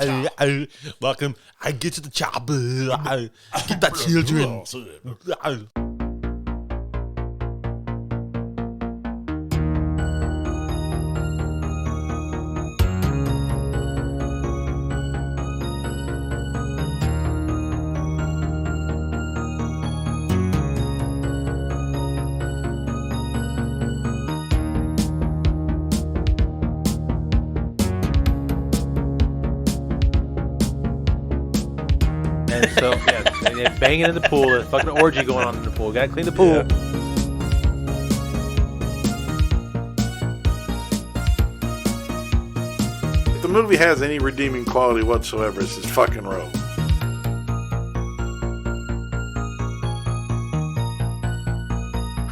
Welcome. I get to the chopper. Get the children. And so, yeah, they're banging in the pool. There's fucking orgy going on in the pool. Gotta clean the pool. Yeah. If the movie has any redeeming quality whatsoever, it's this fucking robe.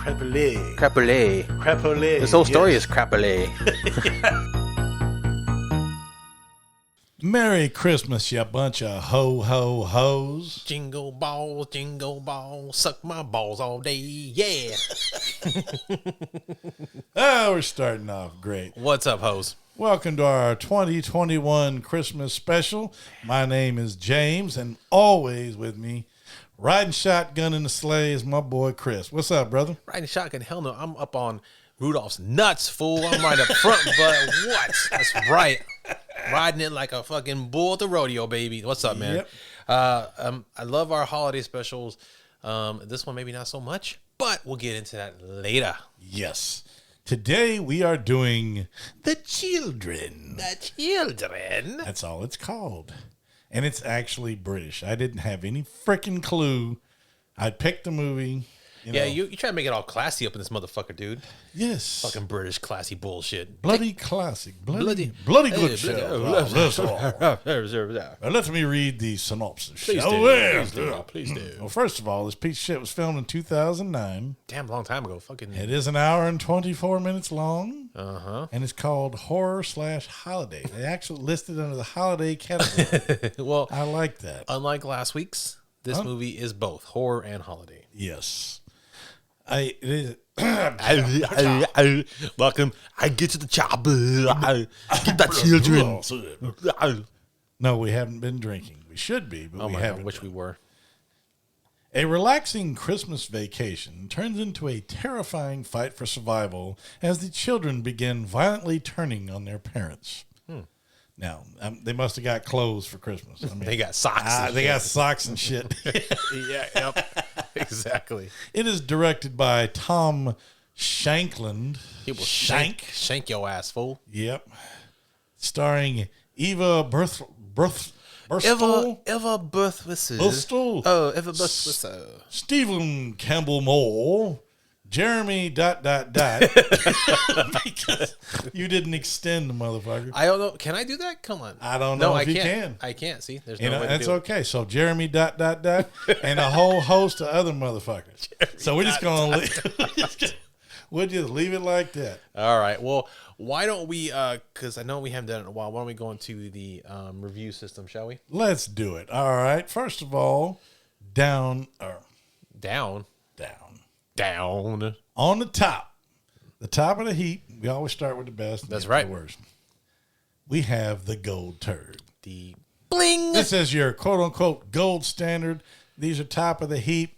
Crapulé. Crapulé. Crapulé. This whole story is crapulé. Merry Christmas, you bunch of ho-ho-hos. Jingle balls, suck my balls all day. Yeah. Oh, we're starting off great. What's up, hoes? Welcome to our 2021 Christmas special. My name is James, and always with me, riding shotgun in the sleigh, is my boy Chris. What's up, brother? Riding shotgun? Hell no. I'm up on Rudolph's nuts, fool. I'm right up front, but what? That's right. Riding it like a fucking bull at the rodeo, baby. What's up, man? Yep. I love our holiday specials. This one maybe not so much, but we'll get into that later. Yes. Today we are doing The Children. The children. That's all it's called. And it's actually British. I didn't have any freaking clue. I picked the movie. You try to make it all classy up in this motherfucker, dude. Yes. Fucking British classy bullshit. Bloody classic. Bloody Hey, good show. Let me read the synopsis. Please shall do. we? Please do. Well, first of all, this piece of shit was filmed in 2009. Damn, long time ago. Fucking. It is an hour and 24 minutes long. Uh-huh. And it's called Horror/Holiday. They actually listed under the holiday category. Well, I like that. unlike last week's, this movie is both horror and holiday. Yes. It is. Welcome. I get to the chopper. Get the children. No, we haven't been drinking. We should be, but Oh we my haven't. God, wish we were. A relaxing Christmas vacation turns into a terrifying fight for survival as the children begin violently turning on their parents. Now, they must have got clothes for Christmas. I mean, They got socks. they got socks and shit. Yeah, yep. Exactly. It is directed by Tom Shankland. He will shank your ass, fool. Yep. Starring Eva Birthstall. Eva Birthwhistle. Birthstall. Oh, Eva Birthwhistle. Stephen Campbell Moore. Jeremy ... because you didn't extend the motherfucker. I don't know. Can I do that? Come on. I don't know if you can't. can. I can't. See, there's no way to that's do it. okay. So Jeremy ... and a whole host of other motherfuckers. So we're just gonna we'll just leave it like that. All right. Well, why don't we? Because I know we haven't done it in a while. Why don't we go into the review system? Shall we? Let's do it. All right. First of all, down. On the top of the heap. We always start with the best. And That's get right. The worst. We have the gold turd. The bling. This is your quote unquote gold standard. These are top of the heap.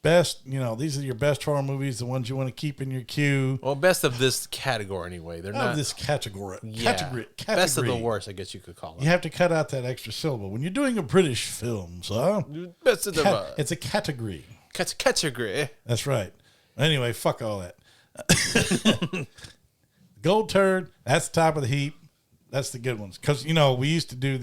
Best, these are your best horror movies, the ones you want to keep in your queue. Well, best of this category anyway. They're not This category. Yeah. Category. Best of the worst, I guess you could call it. You have to cut out that extra syllable when you're doing a British film. So Best of the it's a category. category. That's right. Anyway, fuck all that. Gold turd. That's the top of the heap. That's the good ones. Because we used to do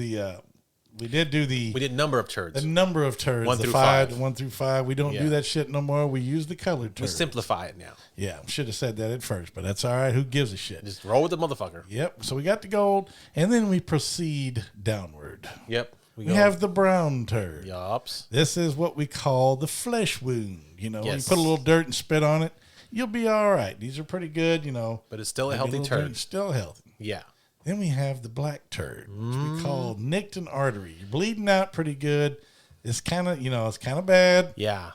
we did number of turds. The number of turds. 1 the through 5, five. the 1 through 5. We don't do that shit no more. We use the colored turds. We simplify it now. Yeah, should have said that at first, but that's all right. Who gives a shit? Just roll with the motherfucker. Yep. So we got the gold, and then we proceed downward. Yep. We have the brown turd. Yups. This is what we call the flesh wound. You Yes. put a little dirt and spit on it, you'll be all right. These are pretty good, But it's still a Maybe healthy little dirt, turd. still healthy. Yeah. Then we have the black turd, which we call nicked an artery. You're bleeding out pretty good. It's kind of, it's kind of bad. Yeah.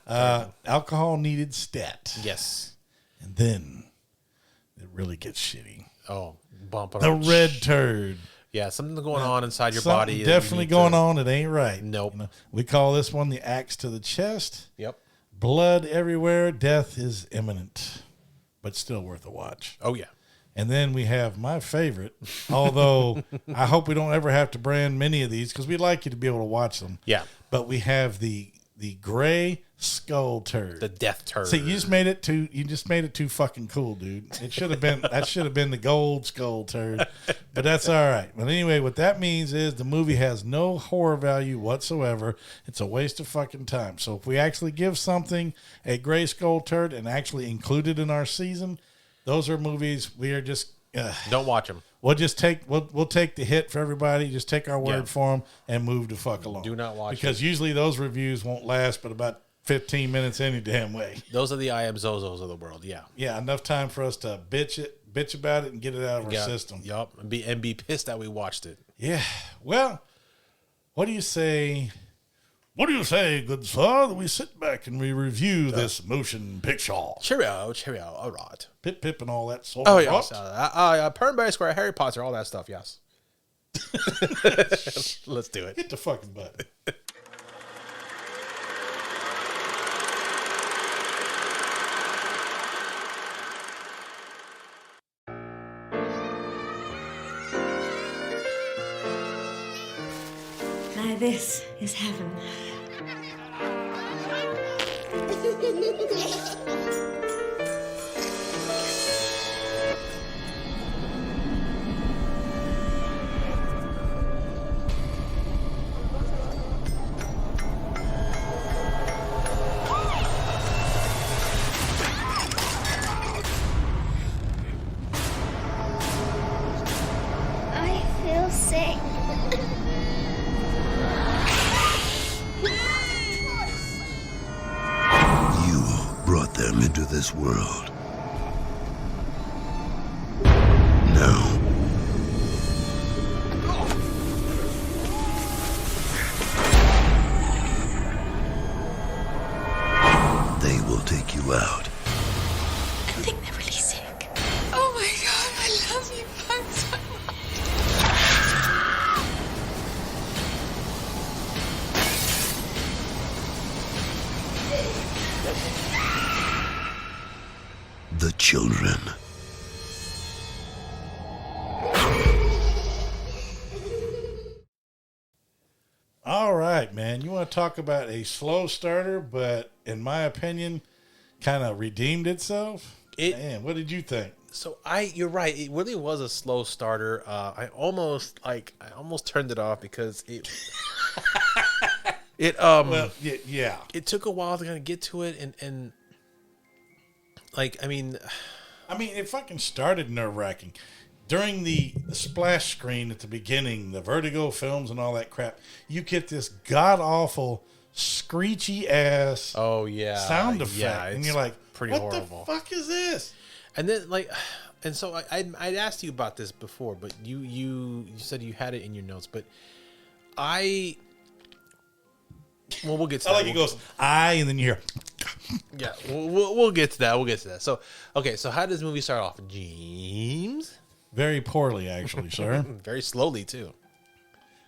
Alcohol needed stat. Yes. And then it really gets shitty. Oh, bump it The up. red turd. Yeah, something's going on inside your Something body. that you definitely need going to- on. It ain't right. Nope. We call this one the axe to the chest. Yep. Blood everywhere. Death is imminent, but still worth a watch. Oh yeah. And then we have my favorite, although I hope we don't ever have to brand many of these because we'd like you to be able to watch them. Yeah. But we have the gray skull turd. The death turd. See, you just made it too fucking cool, dude. It should have been the gold skull turd. But that's all right. But anyway, what that means is the movie has no horror value whatsoever. It's a waste of fucking time. So if we actually give something a gray skull turd and actually include it in our season, those are movies we are just Don't watch them. we'll take the hit for everybody. Just take our word for them and move the fuck along. Do not watch because usually those reviews won't last but about 15 minutes any damn way. Those are the I am Zozos of the world. Yeah. Yeah, enough time for us to bitch about it and get it out of our system. Yup. And be pissed that we watched it. Yeah. Well, what do you say? What do you say, good sir, that we sit back and we review this motion picture? Cheerio. All right. Pip pip and all that sort Oh of yes. rot. Pernbury Square, Harry Potter, all that stuff. Yes. Let's do it. Hit the fucking button. Now this is heaven. I feel sick. You brought them into this world. Now, they will take you out. I think they're really sick. Oh my god, I love you both so much. The children. All right, man. You want to talk about a slow starter, but in my opinion, kind of redeemed itself? Man, what did you think? So you're right. It really was a slow starter. I almost turned it off because Well, yeah. it took a while to kind of get to it, and it fucking started nerve-wracking. During the splash screen at the beginning, the Vertigo films and all that crap, you get this god-awful, screechy-ass sound effect. And you're like, pretty what horrible. the fuck is this? And then so I'd asked you about this before, but you said you had it in your notes, but we'll get to I that. like it goes, and then you hear, Yeah, we'll get to that. We'll get to that. So, okay, so how does this movie start off? James? very poorly, actually, sir. Very slowly, too.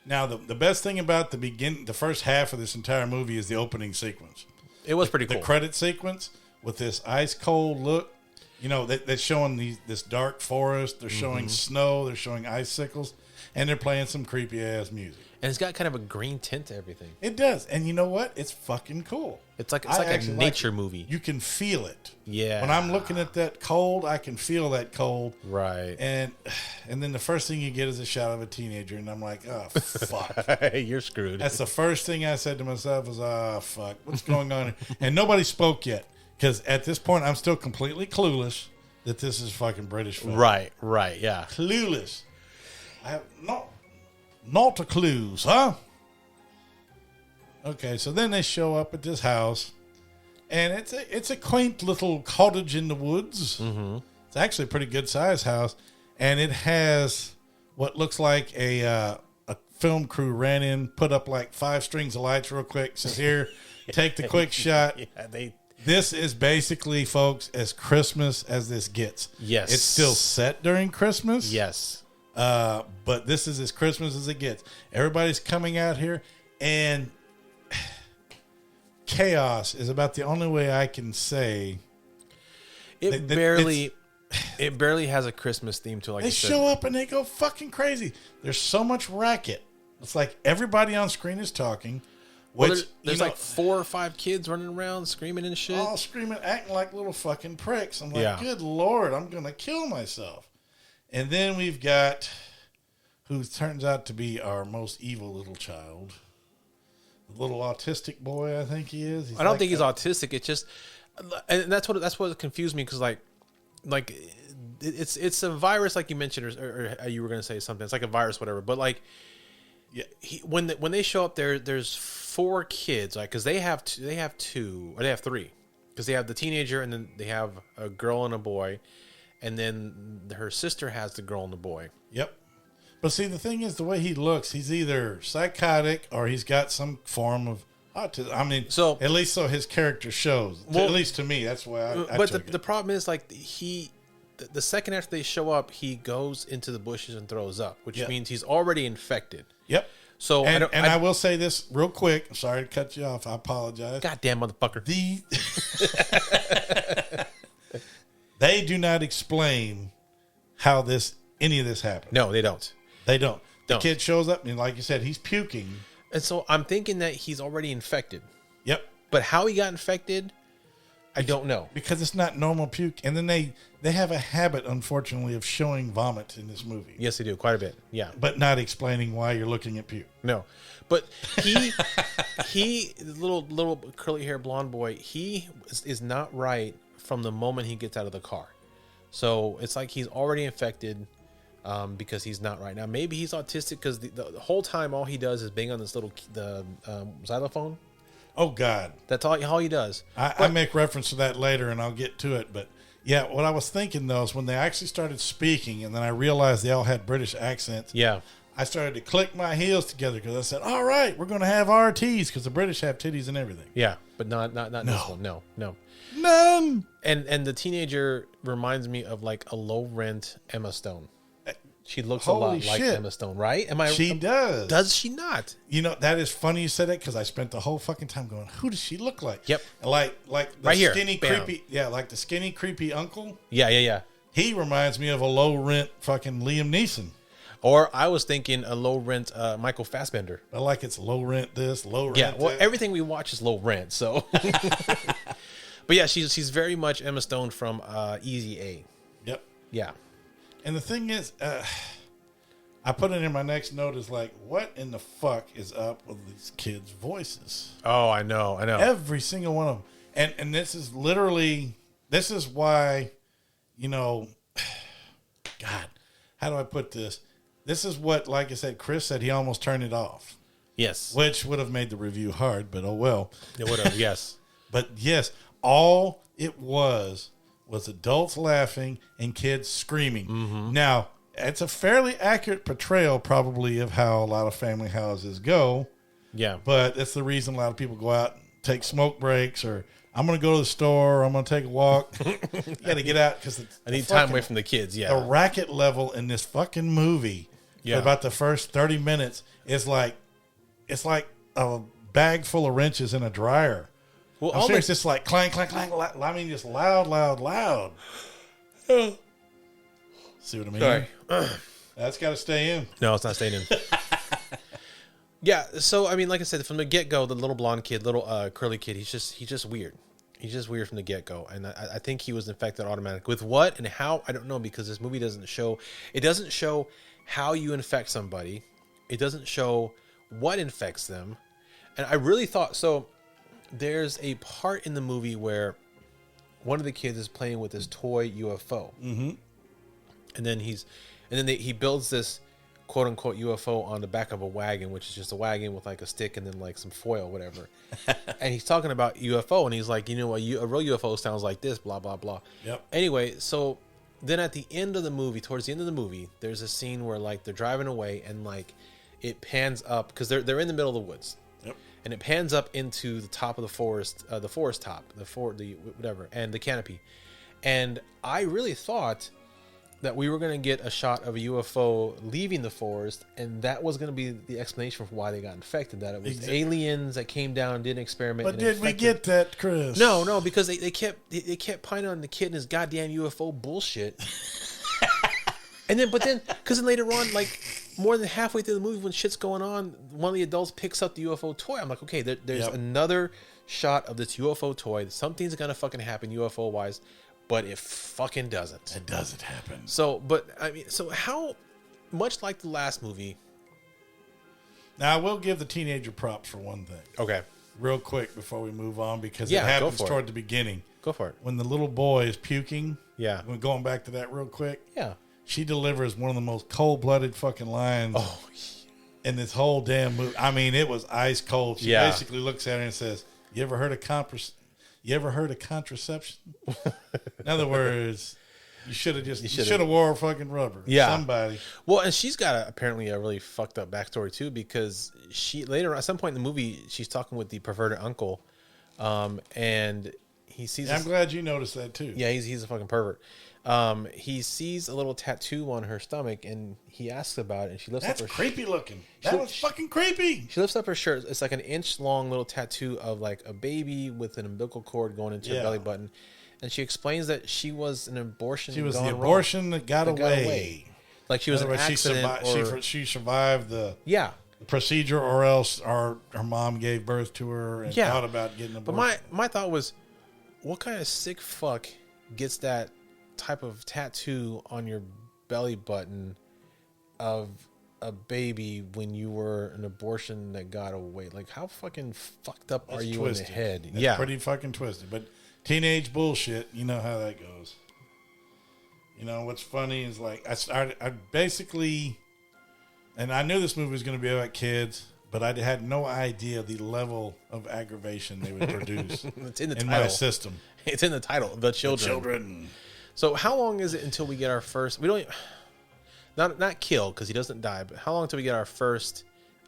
Now, the best thing about the first half of this entire movie is the opening sequence. It was pretty cool. The credit sequence with this ice cold look. You know, they're showing this dark forest. They're showing snow. They're showing icicles. And they're playing some creepy ass music. And it's got kind of a green tint to everything. It does. And you know what? It's fucking cool. It's like I a actually nature like it. movie. You can feel it. Yeah. When I'm looking at that cold, I can feel that cold. Right. And then the first thing you get is a shot of a teenager. And I'm like, oh, fuck. You're screwed. That's the first thing I said to myself was, oh, fuck. What's going on here? And nobody spoke yet. Because at this point, I'm still completely clueless that this is fucking British film. Right, yeah. Clueless. I have not a clues, huh? Okay, so then they show up at this house, and it's a quaint little cottage in the woods. Mm-hmm. It's actually a pretty good sized house, and it has what looks like a film crew ran in, put up like 5 strings of lights real quick. Says, here, take the quick shot. Yeah, This is basically, folks, as Christmas as this gets. Yes. It's still set during Christmas. Yes. But this is as Christmas as it gets. Everybody's coming out here, and chaos is about the only way I can say. It barely has a Christmas theme to it. Like They you said. show up and they go fucking crazy. There's so much racket. It's like everybody on screen is talking. Well, Which, there's like 4 or 5 kids running around screaming and shit. all screaming, acting like little fucking pricks. I'm like, Yeah. good Lord, I'm going to kill myself. And then we've got who turns out to be our most evil little child. The little autistic boy, I think he is. I don't think he's autistic. It's just, and that's what confused me because like it's a virus like you mentioned, or you were gonna say something. It's like a virus, whatever. But like, yeah, when they show up there, there's 4 kids, like because they have 3, because they have the teenager and then they have a girl and a boy, and then her sister has the girl and the boy. Yep. But see, the thing is, the way he looks, he's either psychotic or he's got some form of autism. I mean, So- at least so his character shows. Well, at least to me, that's why I But took the it. problem is like the second after they show up, he goes into the bushes and throws up, which Yep. means he's already infected. Yep. So And, I I will say this real quick. I'm sorry to cut you off. I apologize. goddamn motherfucker. They do not explain how any of this happened. No, they don't. They don't. The Don't. kid shows up and, like you said, he's puking. And so I'm thinking that he's already infected. Yep. But how he got infected, I don't know. Because it's not normal puke. And then they have a habit, unfortunately, of showing vomit in this movie. Yes, they do quite a bit. Yeah. But not explaining why you're looking at puke. No. But he little curly hair blonde boy, he is not right from the moment he gets out of the car. So it's like he's already infected because he's not right. Now maybe he's autistic because the whole time all he does is bang on this little xylophone. Oh, God. That's all he does. I make reference to that later, and I'll get to it. But, yeah, what I was thinking, though, is when they actually started speaking, and then I realized they all had British accents, Yeah. I started to click my heels together because I said, all right, we're going to have RTs because the British have titties and everything. Yeah. But not this one. No. None. And the teenager reminds me of like a low rent Emma Stone. She looks a Holy lot like shit. Emma Stone, right? She does. Does she not? You know, that is funny you said that because I spent the whole fucking time going, who does she look like? Yep. Like the Right here. skinny, Bam. creepy, like the skinny, creepy uncle. Yeah. He reminds me of a low rent fucking Liam Neeson. Or I was thinking a low rent Michael Fassbender. I like it's low rent this, low rent Yeah, well, that. everything we watch is low rent, so. But yeah, she's very much Emma Stone from Easy A. Yep. Yeah. And the thing is, I put it in my next note is like, what in the fuck is up with these kids' voices? Oh, I know. Every single one of them. And this is why, you know, God, how do I put this? This is what, like I said, Chris said he almost turned it off, Yes. which would have made the review hard, but oh well. It would have, yes. But yes, all it was adults laughing and kids screaming. Mm-hmm. Now, it's a fairly accurate portrayal probably of how a lot of family houses go, Yeah. but that's the reason a lot of people go out and take smoke breaks, or I'm going to go to the store, or I'm going to take a walk. You got to get out because I need time away from the kids, the yeah. racket level in this fucking movie Yeah. for about the first 30 minutes is like, it's like a bag full of wrenches in a dryer. Well, I'm serious, just like clang, clang, clang. I mean, just loud. See what I mean? Sorry. That's got to stay in. No, it's not staying in. Yeah, so I mean, like I said, from the get go, the little blonde kid, little curly kid, he's just weird. He's just weird from the get go, and I think he was infected automatically. With what and how, I don't know, because this movie doesn't show how you infect somebody. It doesn't show what infects them, and I really thought so. There's a part in the movie where one of the kids is playing with this toy UFO, and then he builds this quote unquote UFO on the back of a wagon, which is just a wagon with like a stick and then like some foil, whatever. And he's talking about UFO, and he's like, you know, a real UFO sounds like this, blah blah blah. Yep. Anyway, so then at the end of the movie, towards the end of the movie, there's a scene where like they're driving away and like it pans up because they're in the middle of the woods. Yep. And it pans up into the top of the forest top, the whatever, and the canopy. And I really thought that we were going to get a shot of a UFO leaving the forest, and that was going to be the explanation for why they got infected. That it was aliens that came down, did an experiment. But and did we get that, Chris? No, because they kept pining on the kid and his goddamn UFO bullshit. But then, because then later on, like more than halfway through the movie, when shit's going on, one of the adults picks up the UFO toy. I'm like, okay, there's another shot of this UFO toy. Something's gonna fucking happen UFO wise. But it fucking doesn't. It doesn't happen. So, but I mean, so how much like the last movie? Now, I will give the teenager props for one thing. Okay. Real quick before we move on, because it happens toward the beginning. Go for it. When the little boy is puking. Yeah. We're going back to that real quick. Yeah. She delivers one of the most cold-blooded fucking lines in this whole damn movie. I mean, it was ice cold. She basically looks at her and says, "You ever heard of contraception?" In other words, you should have wore fucking rubber. Yeah. Somebody. Well, and she's got apparently a really fucked up backstory too, because she later at some point in the movie she's talking with the perverted uncle, and he sees. I'm glad you noticed that too. Yeah, he's a fucking pervert. He sees a little tattoo on her stomach, and he asks about it, and she lifts up her. That's creepy looking. That was fucking creepy. She lifts up her shirt. It's like an inch long little tattoo of like a baby with an umbilical cord going into her belly button, and she explains that she was an abortion. She was the abortion that got away. Like she was an accident. She survived the procedure, or else her mom gave birth to her and thought about getting abortion. But my thought was, what kind of sick fuck gets that type of tattoo on your belly button of a baby when you were an abortion that got away? Like, how fucking fucked up are you twisted in the head? That's pretty fucking twisted. But teenage bullshit, you know how that goes. You know what's funny is, like, I basically, and I knew this movie was going to be about kids, but I had no idea the level of aggravation they would produce. It's in the title. My system. It's in the title. The children. So how long is it until we get our first? We don't not kill, because he doesn't die. But how long until we get our first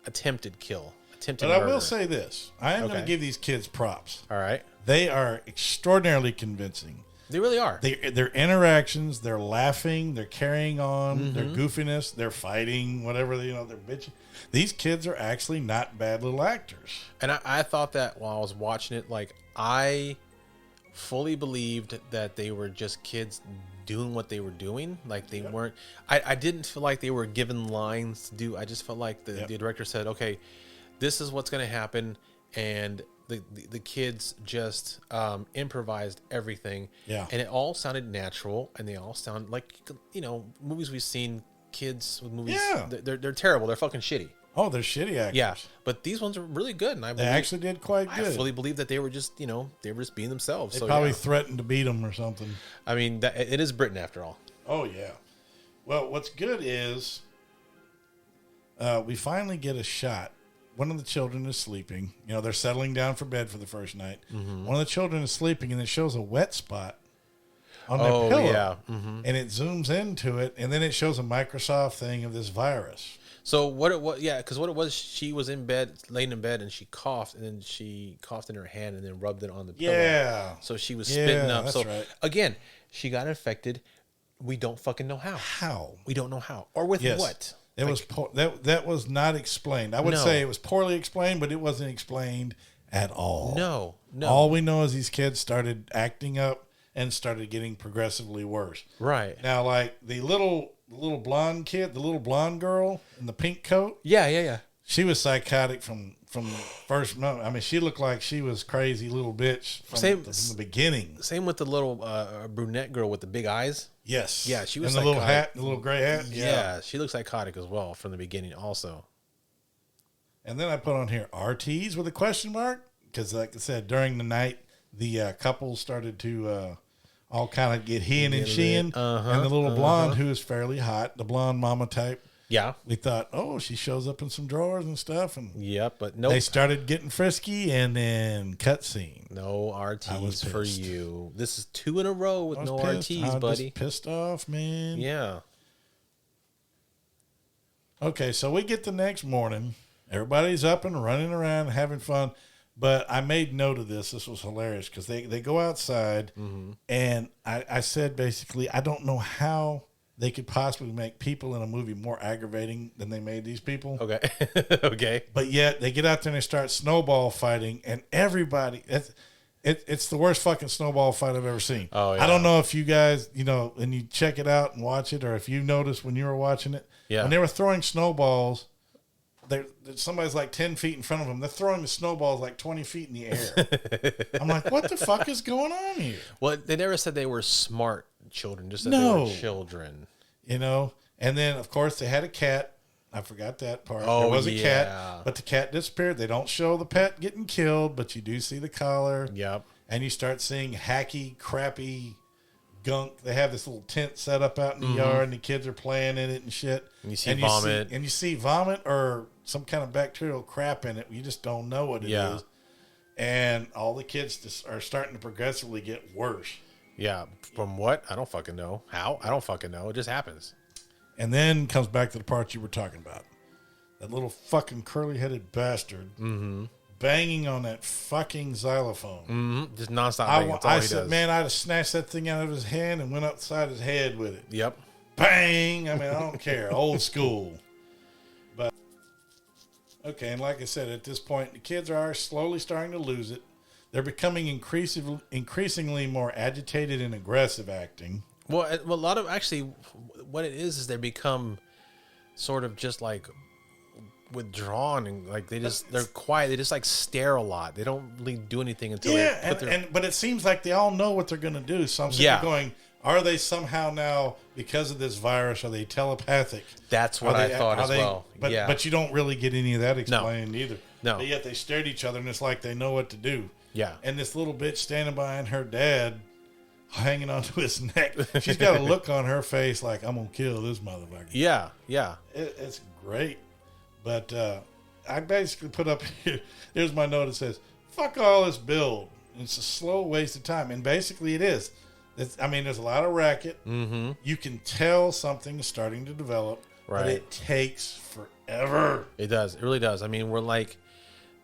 attempted kill? But I will say this: I am going to give these kids props. All right, they are extraordinarily convincing. They really are. Their interactions, they're laughing, they're carrying on, their goofiness, they're fighting, whatever they're bitching. These kids are actually not bad little actors. And I thought that while I was watching it, like, I fully believed that they were just kids doing what they were doing. Like, they weren't. I didn't feel like they were given lines to do. I just felt like the director said, "Okay, this is what's going to happen," and the kids just improvised everything. Yeah. And it all sounded natural, and they all sound like, movies we've seen, kids with movies. Yeah. They're terrible. They're fucking shitty. Oh, they're shitty actors. Yeah. But these ones are really good, and they actually did quite good. I fully believe that they were just, they were just being themselves. They probably threatened to beat them or something. I mean, it is Britain after all. Oh, yeah. Well, what's good is we finally get a shot. One of the children is sleeping. They're settling down for bed for the first night. Mm-hmm. One of the children is sleeping, and it shows a wet spot on their pillow. Yeah. Mm-hmm. And it zooms into it, and then it shows a Microsoft thing of this virus. So what it was, because what it was, she was in bed, laying in bed, and she coughed, and then she coughed in her hand, and then rubbed it on the pillow. Yeah. So she was spitting up. So right. Again, she got infected. We don't fucking know how. How? We don't know how, or with what. It was that was not explained. I would say it was poorly explained, but it wasn't explained at all. No. All we know is these kids started acting up and started getting progressively worse. Right. Now, like the little blonde kid, the little blonde girl in the pink coat. Yeah. She was psychotic from the first moment. I mean, she looked like she was crazy little bitch from the beginning. Same with the little brunette girl with the big eyes. Yes. Yeah, she was and the little hat, the little gray hat. Yeah, she looks psychotic as well from the beginning also. And then I put on here RTs with a question mark, because like I said, during the night, the couple started to all kind of get he and sheeing. And the little blonde, who is fairly hot, the blonde mama type. Yeah. We thought, she shows up in some drawers and stuff. And but nope. They started getting frisky, and then cutscene. No RTs for you. This is 2 in a row with no RTs, buddy. Just pissed off, man. Yeah. Okay, so we get the next morning. Everybody's up and running around, having fun. But I made note of this. This was hilarious, because they go outside, and I said basically, I don't know how they could possibly make people in a movie more aggravating than they made these people. Okay. Okay. But yet they get out there and they start snowball fighting, and everybody, it's the worst fucking snowball fight I've ever seen. Oh, yeah. I don't know if you guys, and you check it out and watch it, or if you noticed when you were watching it. Yeah. When they were throwing snowballs, somebody's like 10 feet in front of them. They're throwing the snowballs like 20 feet in the air. I'm like, what the fuck is going on here? Well, they never said they were smart children, just that No. they were children. And then, of course, they had a cat. I forgot that part. Oh, there was a yeah. cat, but the cat disappeared. They don't show the pet getting killed, but you do see the collar. Yep. And you start seeing hacky, crappy gunk. They have this little tent set up out in the yard, and the kids are playing in it and shit. And you see vomit. You see vomit or some kind of bacterial crap in it. You just don't know what it is. And all the kids just are starting to progressively get worse. Yeah. From what? I don't fucking know. How? I don't fucking know. It just happens. And then comes back to the part you were talking about. That little fucking curly-headed bastard banging on that fucking xylophone. Mm-hmm. Just nonstop banging. That's all he said, does. man, I'd have snatched that thing out of his hand and went upside his head with it. Yep. Bang! I mean, I don't care. Old school. But, okay, and like I said, at this point, the kids are slowly starting to lose it. They're becoming increasingly more agitated and aggressive acting. Well, a lot of actually, what it is they become sort of just like withdrawn and like they're quiet. They just like stare a lot. They don't really do anything until they put but it seems like they all know what they're going to do. So I'm sitting there going, are they somehow now, because of this virus, are they telepathic? That's what I thought as well. But you don't really get any of that explained either. No. But yet they stare at each other and it's like they know what to do. Yeah. And this little bitch standing behind her dad, hanging onto his neck. She's got a look on her face like, I'm going to kill this motherfucker. Yeah, yeah. It's great. But I basically put up here, here's my note that says, fuck all this build. It's a slow waste of time. And basically it is. There's a lot of racket. Mm-hmm. You can tell something is starting to develop. Right. But it takes forever. It does. It really does. I mean, we're like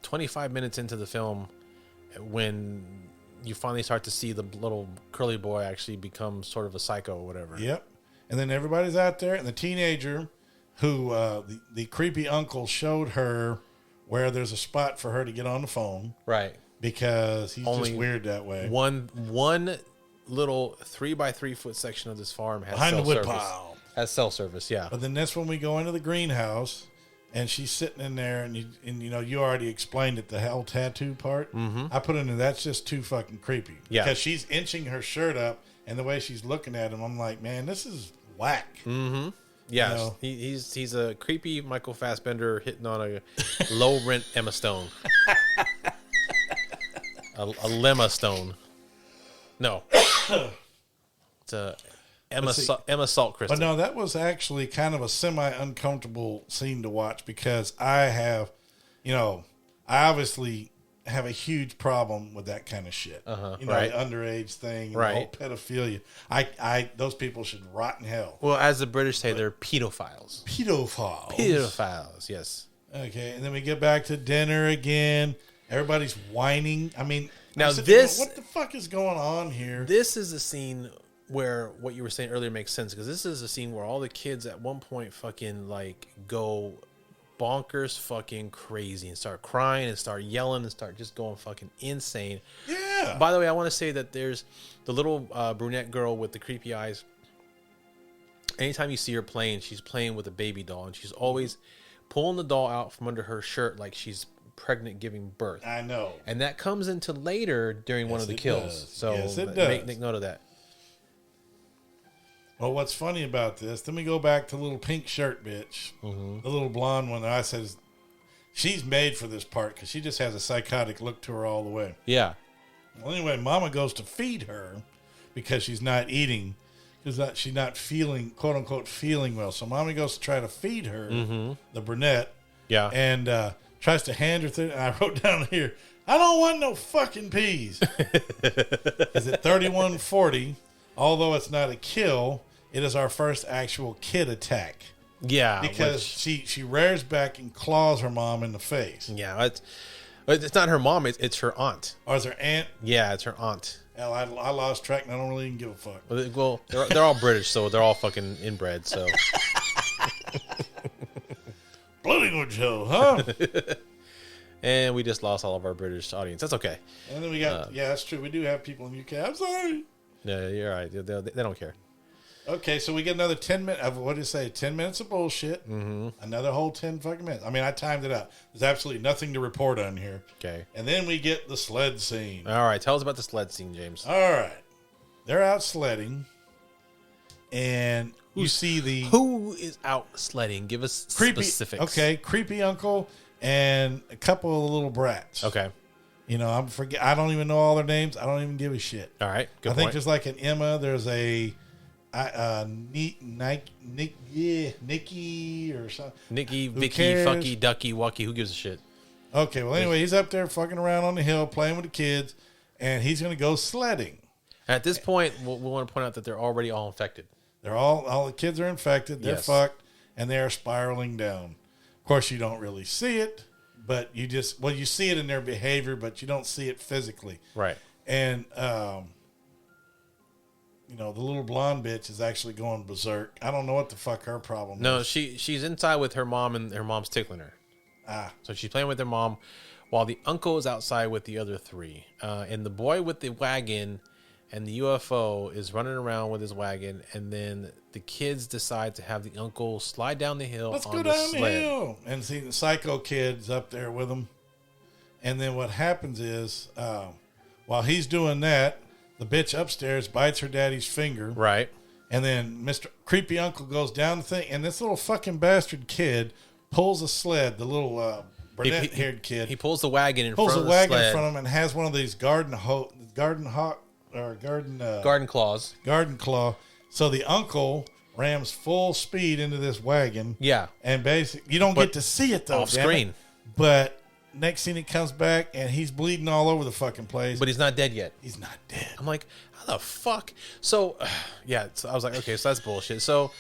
25 minutes into the film when you finally start to see the little curly boy actually become sort of a psycho or whatever. Yep. And then everybody's out there, and the teenager who the creepy uncle showed her where there's a spot for her to get on the phone. Right. Because he's Only just weird that way. One little 3x3 foot section of this farm has behind the cell wood service. pile. Has cell service, yeah. But then that's when we go into the greenhouse, and she's sitting in there, and you already explained it, the hell tattoo part. Mm-hmm. I put in there, that's just too fucking creepy. Yeah. Because she's inching her shirt up, and the way she's looking at him, I'm like, man, this is whack. Mm-hmm. Yeah, he's a creepy Michael Fassbender hitting on a low rent Emma Stone, a Lemma Stone. No, it's a Emma Salt Kristen. But no, that was actually kind of a semi-uncomfortable scene to watch because I obviously have a huge problem with that kind of shit. Right. The underage thing, and right. the whole pedophilia. Those people should rot in hell. Well, as the British say, they're pedophiles. Pedophiles, yes. Okay, and then we get back to dinner again. Everybody's whining. I mean, now what the fuck is going on here? This is a scene where what you were saying earlier makes sense because this is a scene where all the kids at one point fucking like go bonkers fucking crazy and start crying and start yelling and start just going fucking insane. Yeah. By the way, I want to say that there's the little brunette girl with the creepy eyes. Anytime you see her playing, she's playing with a baby doll and she's always pulling the doll out from under her shirt like she's pregnant giving birth. I know. And that comes into later during one of the kills. Does. So yes, it does. Make note of that. Well, what's funny about this, then we go back to little pink shirt bitch, the little blonde one that I said she's made for this part because she just has a psychotic look to her all the way. Yeah. Well, anyway, Mama goes to feed her because she's not eating, because she's not feeling, quote unquote, feeling well. So Mommy goes to try to feed her, the brunette, Yeah. and tries to hand her through. And I wrote down here, I don't want no fucking peas. Is it 3140? Although it's not a kill, it is our first actual kid attack. Yeah. Because she rears back and claws her mom in the face. Yeah. But it's not her mom. It's her aunt. Or is her aunt? Yeah, it's her aunt. Hell, I lost track and I don't really even give a fuck. Well, they're all British, so they're all fucking inbred. So Bloody good show, huh? and we just lost all of our British audience. That's okay. And then we got, that's true. We do have people in the UK. I'm sorry. Yeah, you're right. They don't care. Okay, so we get another 10 minutes of, what did you say, 10 minutes of bullshit. Mm-hmm. Another whole 10 fucking minutes. I mean, I timed it out. There's absolutely nothing to report on here. Okay. And then we get the sled scene. All right. Tell us about the sled scene, James. All right. They're out sledding. And you see Who is out sledding? Give us specifics. Okay, creepy uncle and a couple of little brats. Okay. You know, I don't even know all their names. I don't even give a shit. All right. Good I point. think just like an Emma, there's a Nikki or something. Nikki, Who Vicky, cares? Fucky, Ducky, Wucky. Who gives a shit? Okay, well, anyway, he's up there fucking around on the hill playing with the kids, and he's going to go sledding. At this point, we want to point out that they're already all infected. They're all the kids are infected. They're Yes. fucked, and they are spiraling down. Of course, you don't really see it, but you see it in their behavior, but you don't see it physically. Right. And, you know, the little blonde bitch is actually going berserk. I don't know what the fuck her problem No, is. she's inside with her mom, and her mom's tickling her. So she's playing with her mom while the uncle is outside with the other three. And the boy with the wagon and the UFO is running around with his wagon, and then the kids decide to have the uncle slide down the hill Let's on go the down the sled. hill. And see the psycho kid's up there with him. And then what happens is, while he's doing that, the bitch upstairs bites her daddy's finger. Right. And then Mr. Creepy Uncle goes down the thing, and this little fucking bastard kid pulls a sled, the little brunette-haired kid. He pulls the wagon in pulls front a of the wagon sled. in front of him and has one of these garden claws. garden claw. So the uncle rams full speed into this wagon. Yeah. And basically, you don't get to see it though, off damn screen. it. But next scene, he comes back and he's bleeding all over the fucking place. But he's not dead yet. He's not dead. I'm like, how the fuck? So, yeah, so I was like, okay, so that's bullshit. So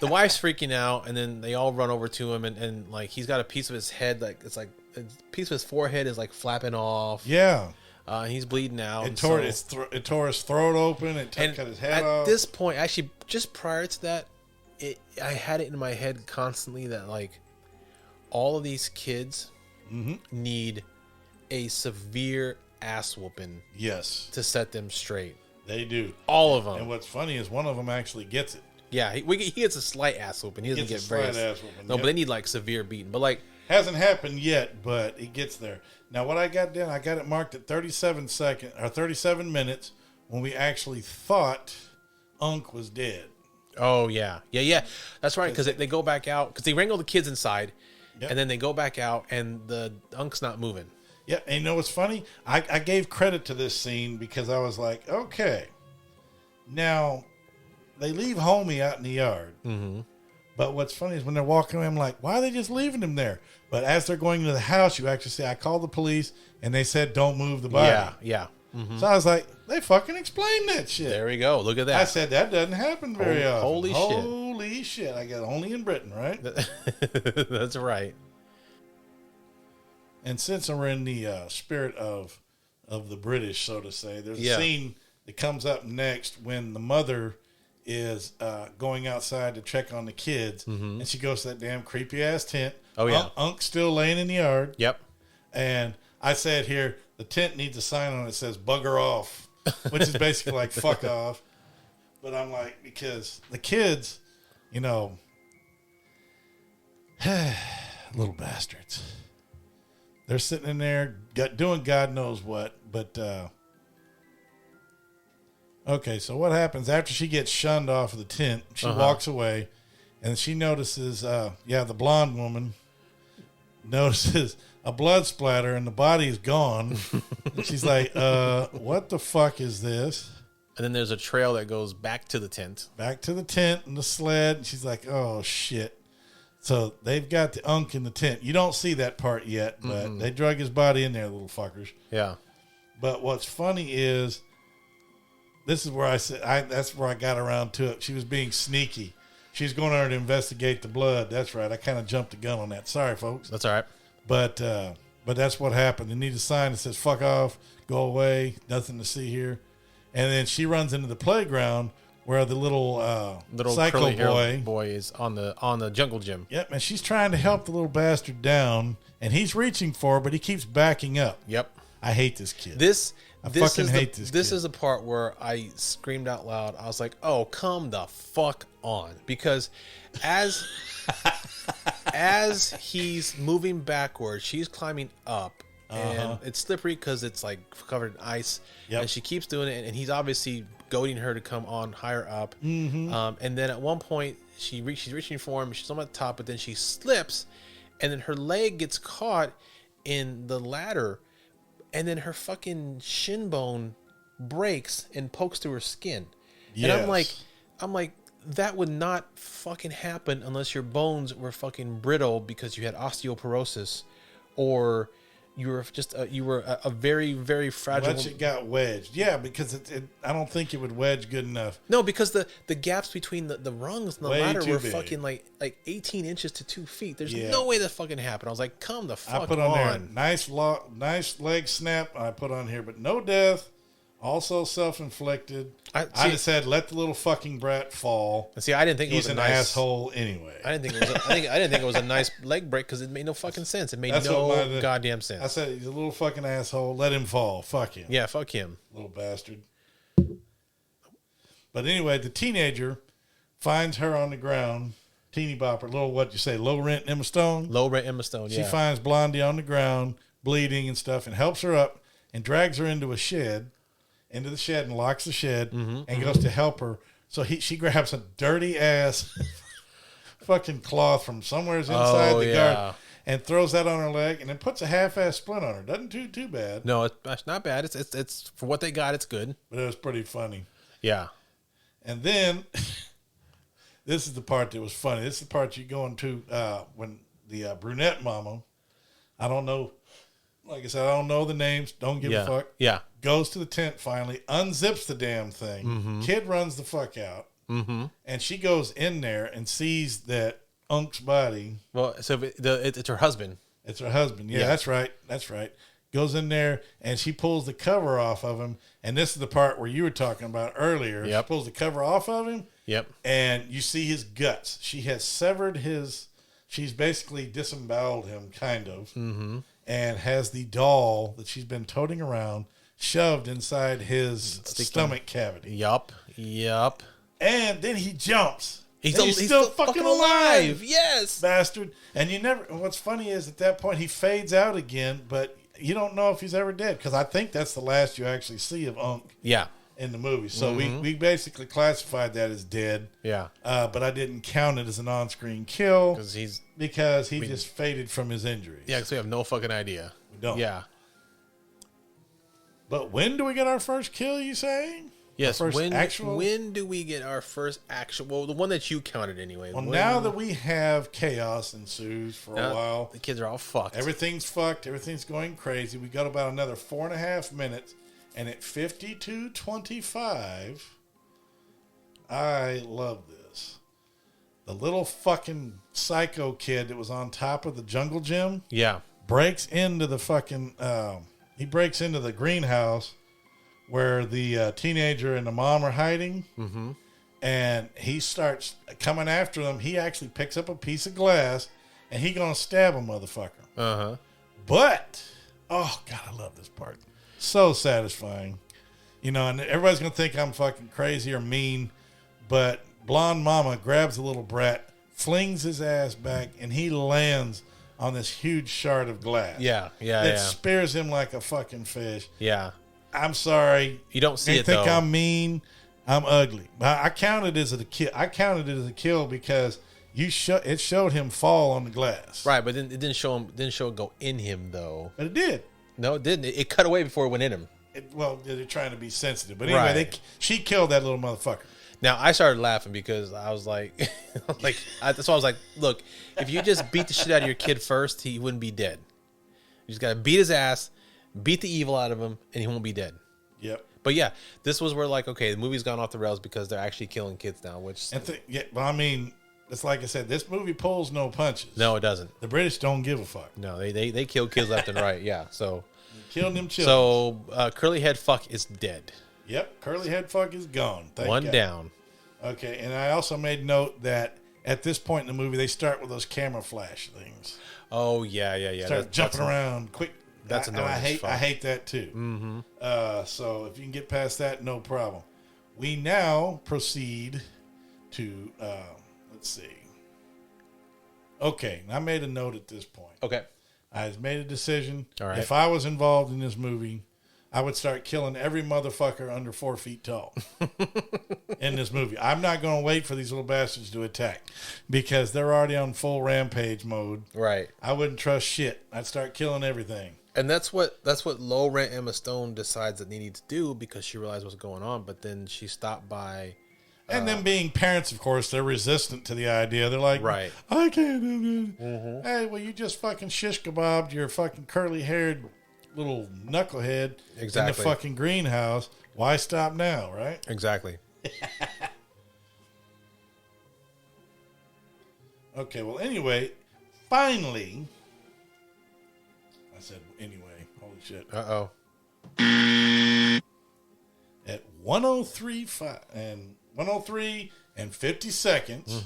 the wife's freaking out, and then they all run over to him, and like, he's got a piece of his head, like, it's like a piece of his forehead is like flapping off. Yeah. He's bleeding out. It tore his throat open. It cut his head off. At this point, actually, just prior to that, I had it in my head constantly that, like, all of these kids need a severe ass whooping. Yes. To set them straight. They do. All of them. And what's funny is one of them actually gets it. Yeah, he gets a slight ass whooping. He doesn't get very ass whooping. No, but they need like severe beating. But like hasn't happened yet, but it gets there. Now what I got done, I got it marked at 37 minutes when we actually thought Unc was dead. Oh yeah. That's right, because they go back out because they wrangle the kids inside, and then they go back out and the Unc's not moving. Yeah, and you know what's funny? I gave credit to this scene because I was like, okay, now they leave homie out in the yard. Mm-hmm. But what's funny is when they're walking away, I'm like, why are they just leaving him there? But as they're going to the house, you actually see, I called the police and they said, don't move the body. Yeah. Mm-hmm. So I was like, they fucking explained that shit. There we go. Look at that. I said, that doesn't happen very often. Holy shit. I got only in Britain, right? That's right. And since we're in the spirit of the British, so to say, there's a scene that comes up next when the mother is going outside to check on the kids, and she goes to that damn creepy ass tent. Oh yeah, Unc's still laying in the yard. Yep. And I said here, the tent needs a sign on it that says "bugger off," which is basically like "fuck off." But I'm like, because the kids, you know, little bastards. They're sitting in there doing God knows what. But, okay, so what happens after she gets shunned off of the tent? She walks away, and she notices, the blonde woman notices a blood splatter, and the body is gone. And she's like, what the fuck is this? And then there's a trail that goes back to the tent. Back to the tent and the sled. And she's like, oh, shit. So they've got the Unc in the tent. You don't see that part yet, but they drug his body in there, little fuckers. Yeah. But what's funny is, this is where I said, that's where I got around to it. She was being sneaky. She's going over to investigate the blood. That's right. I kind of jumped the gun on that. Sorry, folks. That's all right. But But that's what happened. They need a sign that says, fuck off, go away, nothing to see here. And then she runs into the playground where the little psycho boy is on the jungle gym. Yep, and she's trying to help the little bastard down, and he's reaching for her, but he keeps backing up. Yep. I hate this kid. I fucking hate this kid. This is the part where I screamed out loud. I was like, oh, come the fuck on. Because as he's moving backwards, she's climbing up. And it's slippery because it's like covered in ice. Yep. And she keeps doing it, and he's obviously goading her to come on higher up. Mm-hmm. And then at one point, she's reaching for him. She's on the top, but then she slips, and then her leg gets caught in the ladder, and then her fucking shin bone breaks and pokes through her skin. Yes. And I'm like, that would not fucking happen unless your bones were fucking brittle because you had osteoporosis, or you were a very, very fragile. Once it got wedged, yeah, because I don't think it would wedge good enough. No, because the gaps between the rungs and the ladder were big. Fucking like 18 inches to 2 feet. There's no way that fucking happened. I was like, come the fuck on. I put on there, nice leg snap. I put on here, but no death. Also self-inflicted. I just said, let the little fucking brat fall. See, I didn't think he's it was an asshole anyway. I didn't think it was a nice leg break because it made no fucking sense. It made no goddamn sense. I said, he's a little fucking asshole. Let him fall. Fuck him. Yeah, fuck him. Little bastard. But anyway, the teenager finds her on the ground. Teeny bopper, low rent Emma Stone? Low rent Emma Stone, yeah. She finds Blondie on the ground, bleeding and stuff, and helps her up and drags her into the shed and locks the shed and goes to help her. So she grabs a dirty ass fucking cloth from somewhere inside the garden and throws that on her leg and then puts a half-ass splint on her. Doesn't do too bad. No, it's not bad. It's for what they got, it's good. But it was pretty funny. Yeah. And then this is the part that was funny. This is the part you go into when the brunette mama, I don't know. Like I said, I don't know the names. Don't give a fuck. Yeah. Goes to the tent finally, unzips the damn thing. Mm-hmm. Kid runs the fuck out. Mm-hmm. And she goes in there and sees that Unk's body. Well, so it's her husband. It's her husband. Yeah, that's right. That's right. Goes in there and she pulls the cover off of him. And this is the part where you were talking about earlier. Yep. She pulls the cover off of him. Yep. And you see his guts. She has severed she's basically disemboweled him, kind of. Mm-hmm. And has the doll that she's been toting around shoved inside his stomach cavity. Yup. And then he jumps. He's still fucking alive. Yes. Bastard. And what's funny is at that point he fades out again, but you don't know if he's ever dead because I think that's the last you actually see of Unk. Yeah. In the movie. So we basically classified that as dead. Yeah. But I didn't count it as an on-screen kill. Because he just faded from his injuries. Yeah, because we have no fucking idea. We don't. Yeah. But when do we get our first kill, you saying? Yes, when do we get our first actual... Well, the one that you counted anyway. Well, now that we have chaos ensues for a while. The kids are all fucked. Everything's fucked. Everything's going crazy. We got about another 4.5 minutes. And at 52:25, I love this. The little fucking psycho kid that was on top of the jungle gym. Yeah. Breaks into the fucking... he breaks into the greenhouse where the teenager and the mom are hiding. Mm-hmm. And he starts coming after them. He actually picks up a piece of glass and he gonna stab a motherfucker. Uh-huh. But, oh, God, I love this part. So satisfying. You know, and everybody's going to think I'm fucking crazy or mean, but blonde mama grabs the little brat, flings his ass back, and he lands on this huge shard of glass. Yeah. That spears him like a fucking fish. Yeah. I'm sorry. You don't see it, think though. I'm mean. I'm ugly. But I counted it as a kill. I counted it as a kill because it showed him fall on the glass. Right, but then it didn't show it go in him, though. But it did. No, it didn't. It cut away before it went in him. They're trying to be sensitive. But anyway, she killed that little motherfucker. Now, I started laughing because I was like, that's why I was like, look, if you just beat the shit out of your kid first, he wouldn't be dead. You just got to beat his ass, beat the evil out of him, and he won't be dead. Yep. But yeah, this was where like, okay, the movie's gone off the rails because they're actually killing kids now, which... but I mean, it's like I said, this movie pulls no punches. No, it doesn't. The British don't give a fuck. No, they kill kids left and right. Yeah, so Killing them children. so curly head fuck is dead. Yep, curly head fuck is gone. Thank One God. down. Okay, and I also made note that at this point in the movie, they start with those camera flash things. Oh yeah. Start jumping around quick. That's annoying. I hate that too. Mm-hmm. So if you can get past that, no problem. We now proceed to let's see. Okay, I made a note at this point. Okay. I made a decision. All right. If I was involved in this movie, I would start killing every motherfucker under 4 feet tall in this movie. I'm not going to wait for these little bastards to attack because they're already on full rampage mode. Right. I wouldn't trust shit. I'd start killing everything. And that's what low rent Emma Stone decides that they need to do because she realized what's going on. But then she stopped by. And then being parents, of course, they're resistant to the idea. They're like, Right. I can't do that. Hey, well, you just fucking shish kebabbed your fucking curly haired little knucklehead in Exactly. the fucking greenhouse. Why stop now, right? Exactly. Okay, well, anyway, finally, I said anyway, holy shit. Uh-oh. At 103 and 50 seconds,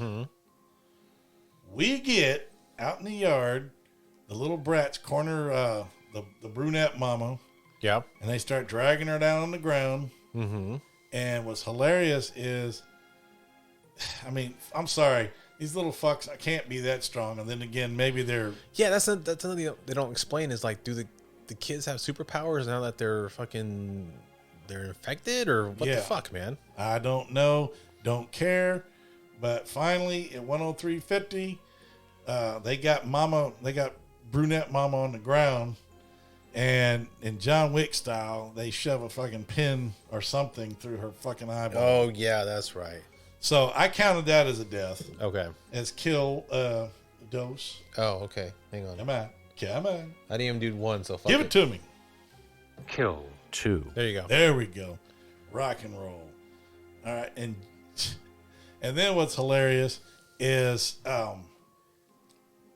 we get out in the yard, the little brats corner the brunette mama, Yeah. and they start dragging her down on the ground. Mm-hmm. And what's hilarious is, I mean, I'm sorry, these little fucks, I can't be that strong. And then again, maybe they're... Yeah, that's another thing they don't explain is like, do the kids have superpowers now that they're infected or what Yeah. the fuck, man? I don't know, don't care. But finally, at 103.50, they got brunette mama on the ground. And in John Wick style, they shove a fucking pin or something through her fucking eyeball. Oh, yeah, that's right. So I counted that as a death, Okay. as kill dose. Oh, okay. Hang on. Come on. I didn't even do one, so fuck Give it to me. Kill 2. There you go. There we go. Rock and roll. All right. And then what's hilarious is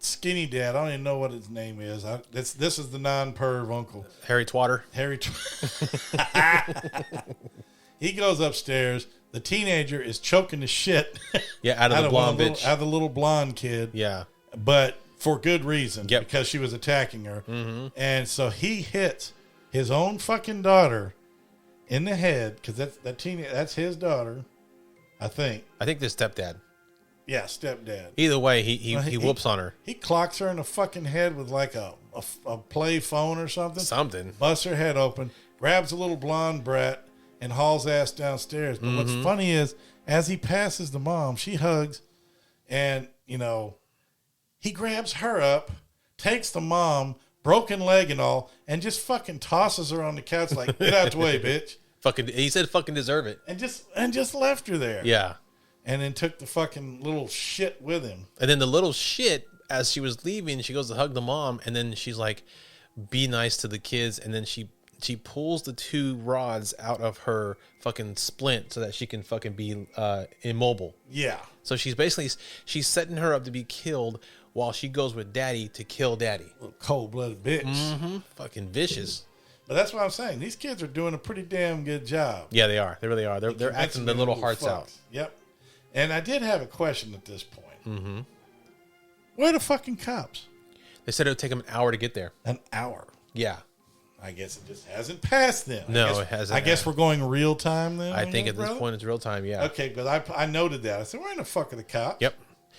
Skinny Dad. I don't even know what his name is. This is the non-perv uncle. Harry Twatter. He goes upstairs. The teenager is choking the shit Yeah, out of the blonde bitch. out of the little blonde kid. Yeah. But for good reason. Yep. Because she was attacking her. Mm-hmm. And so he hits his own fucking daughter in the head because that's his daughter, I think. I think this stepdad. Yeah, stepdad. Either way, he whoops on her. He clocks her in the fucking head with like a play phone or something. Something. Busts her head open, grabs a little blonde brat, and hauls ass downstairs. But what's funny is, as he passes the mom, she hugs, and, he grabs her up, takes the mom, broken leg and all, and just fucking tosses her on the couch like, get out the way, bitch. He said fucking deserve it. And just left her there. Yeah. And then took the fucking little shit with him. And then the little shit, as she was leaving, she goes to hug the mom, and then she's like, be nice to the kids. And then she pulls the 2 rods out of her fucking splint so that she can fucking be immobile. Yeah. So she's setting her up to be killed while she goes with daddy to kill daddy. Little cold-blooded bitch. Mm-hmm. Fucking vicious. But that's what I'm saying. These kids are doing a pretty damn good job. Yeah, they are. They really are. They're acting their little hearts out. Yep. And I did have a question at this point. Mm-hmm. Where are the fucking cops? They said it would take them an hour to get there. An hour. Yeah. I guess it just hasn't passed then. No, it hasn't. I guess we're going real time then. I think at this point it's real time. Yeah. Okay, but I noted that. I said, where in the fuck are the cops? Yep.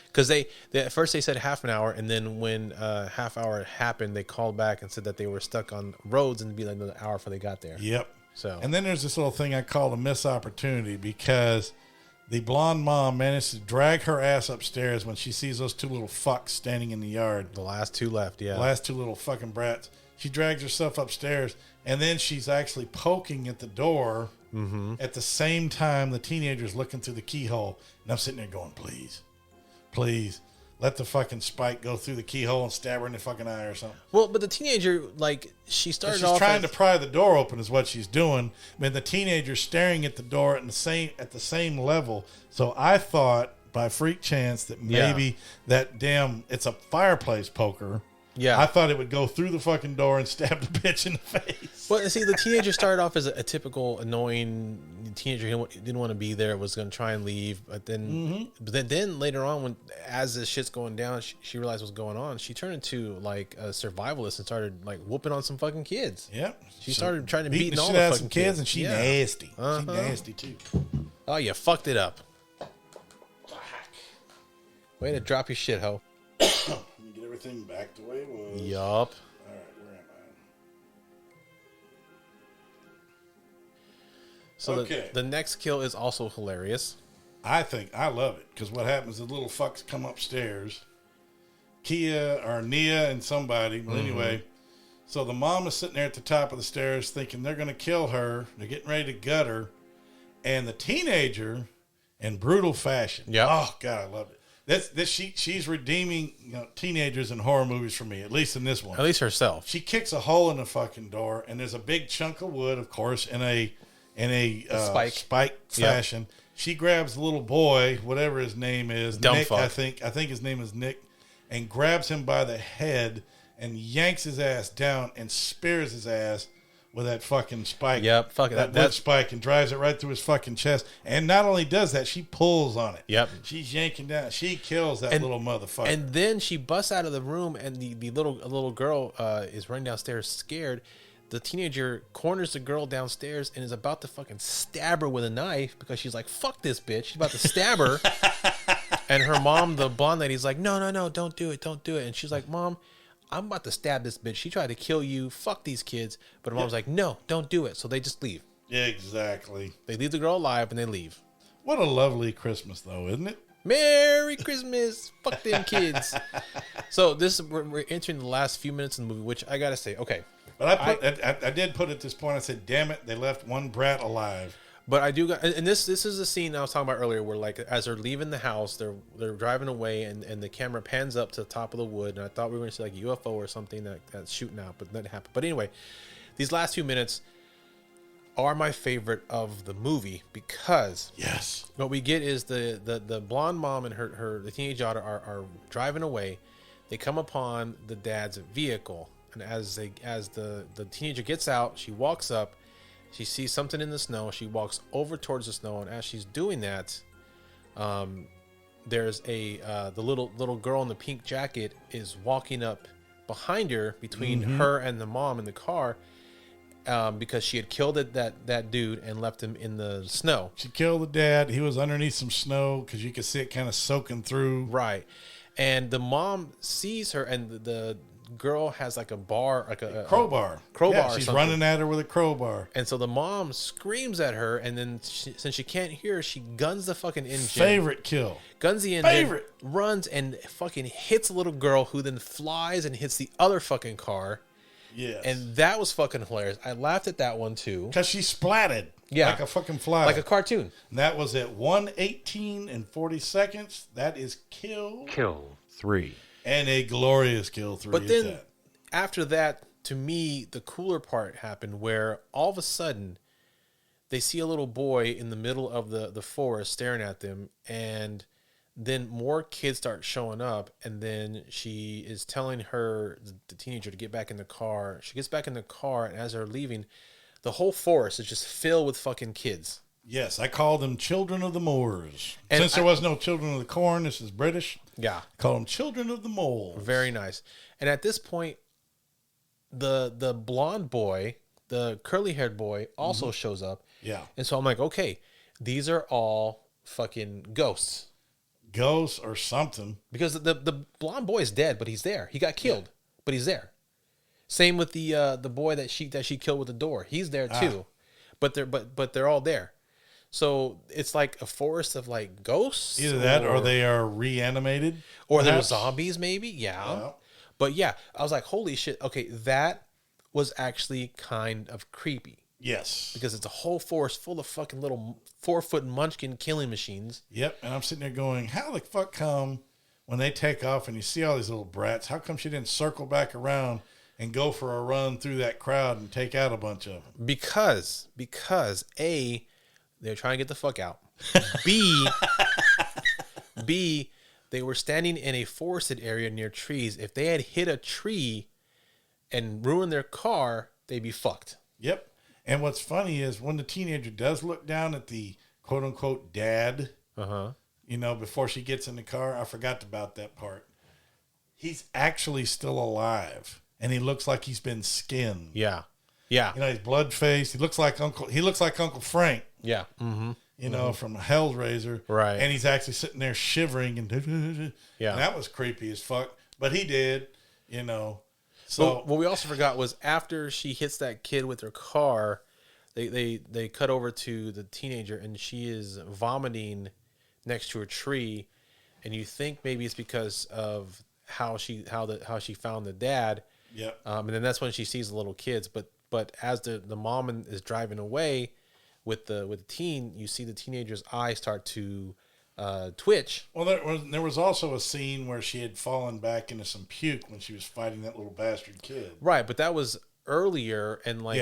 Because they at first they said half an hour, and then when half hour happened, they called back and said that they were stuck on roads and it'd be like another hour before they got there. Yep. So and then there's this little thing I call a missed opportunity because the blonde mom managed to drag her ass upstairs when she sees those 2 little fucks standing in the yard. The last 2 left. Yeah. The last 2 little fucking brats. She drags herself upstairs, and then she's actually poking at the door at the same time the teenager's looking through the keyhole. And I'm sitting there going, please, let the fucking spike go through the keyhole and stab her in the fucking eye or something. Well, but the teenager, like, she started She's off trying to pry the door open is what she's doing. I mean, the teenager's staring at the door at the same level. So I thought by freak chance that maybe that damn, it's a fireplace poker. Yeah. I thought it would go through the fucking door and stab the bitch in the face. Well, see, the teenager started off as a typical annoying teenager who didn't want to be there, was going to try and leave, but then, then later on, when as this shit's going down, she realized what's going on. She turned into like a survivalist and started like whooping on some fucking kids. Yep. She started trying to beat beat all shit the out of fucking some kids, and she nasty. She nasty too. Oh, you fucked it up. Way to drop your shit, ho. Let me get everything back the way it was. Yup. All right, where am I? So Okay. the next kill is also hilarious. I think I love it because what happens? The little fucks come upstairs. Kia or Nia and somebody. Well, anyway, so the mom is sitting there at the top of the stairs, thinking they're going to kill her. They're getting ready to gut her, and the teenager, in brutal fashion. Yeah. Oh God, I love it. She's redeeming teenagers in horror movies for me, at least in this one. At least herself. She kicks a hole in the fucking door, and there's a big chunk of wood, of course, in a spike fashion. Yep. She grabs the little boy, whatever his name is, Dumb Nick, fuck. I think his name is Nick, and grabs him by the head and yanks his ass down and spears his ass with that fucking spike. Yep, fuck that that wood spike, and drives it right through his fucking chest. And not only does that, she pulls on it. Yep. She's yanking down. She kills that little motherfucker. And then she busts out of the room, and the little girl is running downstairs scared. The teenager corners the girl downstairs and is about to fucking stab her with a knife because she's like, fuck this bitch. She's about to stab her. And her mom, the blonde lady's like, no, don't do it. And she's like, Mom, I'm about to stab this bitch. She tried to kill you. Fuck these kids. But her mom's like, no, don't do it. So they just leave. Exactly. They leave the girl alive and they leave. What a lovely Christmas, though, isn't it? Merry Christmas. Fuck them kids. So we're entering the last few minutes of the movie, which I got to say, okay. But I did put at this point, I said, damn it, they left one brat alive. But I do, and this is the scene I was talking about earlier, where like as they're leaving the house, they're driving away, and the camera pans up to the top of the wood, and I thought we were going to see like a UFO or something that's shooting out, but that happened. But anyway, these last few minutes are my favorite of the movie because what we get is the blonde mom and the teenage daughter are driving away. They come upon the dad's vehicle, and as the teenager gets out, she walks up. She sees something in the snow. She walks over towards the snow, and as she's doing that, there's the little girl in the pink jacket is walking up behind her, between her and the mom in the car, because she had killed that dude and left him in the snow. She killed the dad. He was underneath some snow because you could see it kind of soaking through. Right, and the mom sees her, and the girl has like a bar, like a crowbar. Yeah, she's running at her with a crowbar. And so the mom screams at her, and then since she can't hear her, she guns the fucking engine. Favorite kill. Guns the engine. Runs and fucking hits a little girl, who then flies and hits the other fucking car. Yes. And that was fucking hilarious. I laughed at that one too. Because she splatted. Yeah. Like a fucking fly. Like a cartoon. And that was at 1:18 and 40 seconds. That is kill 3. And a glorious kill 3. But then after that, to me, the cooler part happened where all of a sudden they see a little boy in the middle of the forest staring at them, and then more kids start showing up, and then she is telling the teenager to get back in the car. She gets back in the car, and as they're leaving, the whole forest is just filled with fucking kids. Yes, I call them children of the moors. And Since there was no children of the corn, this is British. Yeah. I call them children of the moles. Very nice. And at this point, the blonde boy, the curly-haired boy, also shows up. Yeah. And so I'm like, okay, these are all fucking ghosts. Ghosts or something. Because the blonde boy is dead, but he's there. He got killed, but he's there. Same with the boy that she killed with the door. He's there too. But they're all there. So it's like a forest of like ghosts. Either that or they are reanimated. Or they're zombies, maybe. Yeah. But yeah, I was like, holy shit. Okay, that was actually kind of creepy. Yes. Because it's a whole forest full of fucking little 4-foot munchkin killing machines. Yep. And I'm sitting there going, how the fuck come when they take off and you see all these little brats, how come she didn't circle back around and go for a run through that crowd and take out a bunch of them? Because A, they're trying to get the fuck out. B, B, they were standing in a forested area near trees. If they had hit a tree and ruined their car, they'd be fucked. Yep. And what's funny is when the teenager does look down at the quote unquote dad, before she gets in the car, I forgot about that part. He's actually still alive, and he looks like he's been skinned. Yeah. Yeah. He's blood faced. He looks like Uncle Frank. Yeah. Mm-hmm. From Hellraiser. Right. And he's actually sitting there shivering and yeah. And that was creepy as fuck. But he did, So what we also forgot was after she hits that kid with her car, they cut over to the teenager and she is vomiting next to a tree, and you think maybe it's because of how she found the dad. Yep. And then that's when she sees the little kids. But as the mom is driving away with the teen, you see the teenager's eyes start to twitch. Well, there was also a scene where she had fallen back into some puke when she was fighting that little bastard kid. Right, but that was earlier and way